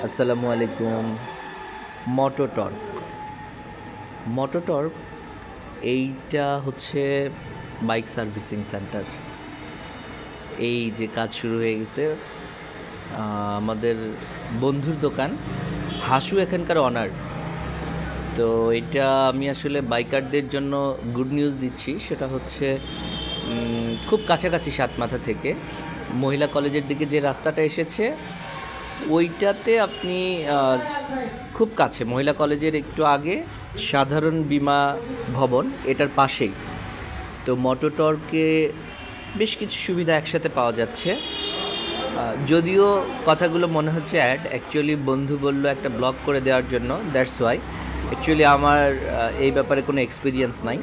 আসসালামু আলাইকুম। মোটোটর্ক মোটোটর্ক এইটা হচ্ছে বাইক সার্ভিসিং সেন্টার। এই যে কাজ শুরু হয়ে গেছে, আমাদের বন্ধুর দোকান হাসু এখানকার অনার। তো এটা আমি আসলে বাইকারদের জন্য গুড নিউজ দিচ্ছি। সেটা হচ্ছে খুব কাছাকাছি সাতমাথা থেকে মহিলা কলেজের দিকে যে রাস্তাটা এসেছে ওইটাতে আপনি খুব কাছে, মহিলা কলেজের একটু আগে সাধারণ বীমা ভবন এটার পাশেই। তো মোটোটর্কে বেশ কিছু সুবিধা একসাথে পাওয়া যাচ্ছে। যদিও কথাগুলো মনে হচ্ছে অ্যাড, অ্যাকচুয়ালি বন্ধু বলল একটা ব্লগ করে দেওয়ার জন্য, দ্যাটস ওয়াই। অ্যাকচুয়ালি আমার এই ব্যাপারে কোনো এক্সপিরিয়েন্স নাই।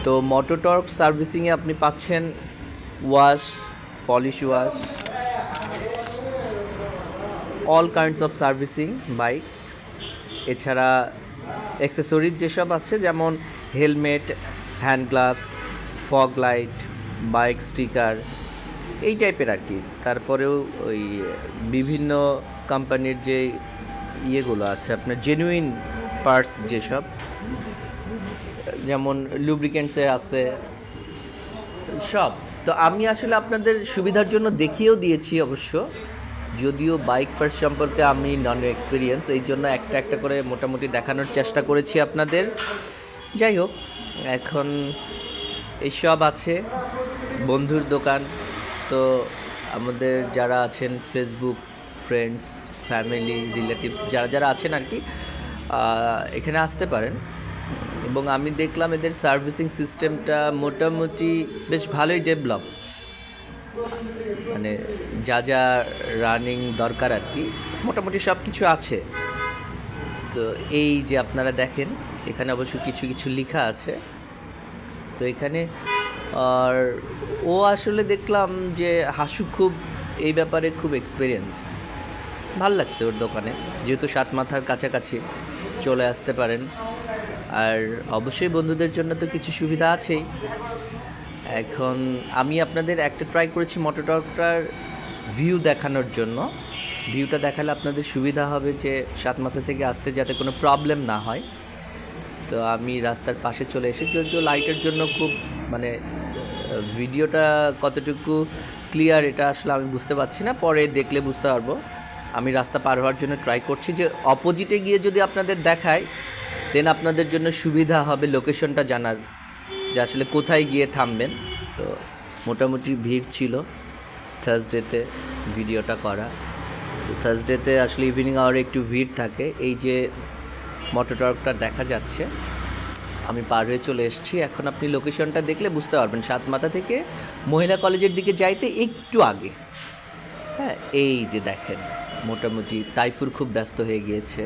তো মোটোটর্ক সার্ভিসিংয়ে আপনি পাচ্ছেন wash, polish wash, all kinds of servicing bike. এছাড়া অ্যাক্সেসরিজ যেসব আছে, যেমন helmet, hand gloves, fog light, bike sticker, এই টাইপের আর কি। তারপরেও ওই বিভিন্ন কোম্পানির যে ইয়েগুলো আছে আপনার জেনুইন পার্টস যেসব, যেমন লুব্রিকেন্টসের আছে সব। তো আমি আসলে আপনাদের সুবিধার জন্য দেখিয়েও দিয়েছি অবশ্য, যদিও বাইক পার্টস সম্পর্কে আমি নন এক্সপিরিয়েন্স, এই জন্য একটা একটা করে মোটামুটি দেখানোর চেষ্টা করেছি আপনাদের। যাই হোক, এখন এইসব আছে বন্ধুর দোকান। তো আমাদের যারা আছেন ফেসবুক ফ্রেন্ডস, ফ্যামিলি, রিলেটিভ যারা যারা আছেন আর কি, এখানে আসতে পারেন। এবং আমি দেখলাম এদের সার্ভিসিং সিস্টেমটা মোটামুটি বেশ ভালোই ডেভেলপ, মানে যা যা রানিং দরকার আর কি মোটামুটি সব কিছু আছে। তো এই যে আপনারা দেখেন, এখানে অবশ্য কিছু কিছু লেখা আছে। তো এখানে আর ও আসলে দেখলাম যে হাসু খুব এই ব্যাপারে খুব এক্সপিরিয়েন্সড। ভাল লাগছে ওর দোকানে, যেহেতু সাতমাথার কাছাকাছি চলে আসতে পারেন। আর অবশ্যই বন্ধুদের জন্য তো কিছু সুবিধা আছেই। এখন আমি আপনাদের একটা ট্রাই করেছি মোটোটর্কটার ভিউ দেখানোর জন্য। ভিউটা দেখালে আপনাদের সুবিধা হবে যে সাতমাথা থেকে আসতে যাতে কোনো প্রবলেম না হয়। তো আমি রাস্তার পাশে চলে এসেছি, যদিও লাইটের জন্য খুব মানে ভিডিওটা কতটুকু ক্লিয়ার এটা আসলে আমি বুঝতে পারছি না, পরে দেখলে বুঝতে পারবো। আমি রাস্তা পার হওয়ার জন্য ট্রাই করছি যে অপোজিটে গিয়ে যদি আপনাদের দেখায় দেন আপনাদের জন্য সুবিধা হবে লোকেশনটা জানার, যে আসলে কোথায় গিয়ে থামবেন। তো মোটামুটি ভিড় ছিল থার্সডেতে ভিডিওটা করা। তো থার্সডেতে আসলে ইভিনিং আওয়ারে একটু ভিড় থাকে। এই যে মোটোটর্কটা দেখা যাচ্ছে, আমি পার হয়ে চলে এসেছি। এখন আপনি লোকেশনটা দেখলে বুঝতে পারবেন, সাতমাথা থেকে মহিলা কলেজের দিকে যাইতে একটু আগে। হ্যাঁ, এই যে দেখেন, মোটামুটি তাইফুর খুব ব্যস্ত হয়ে গিয়েছে।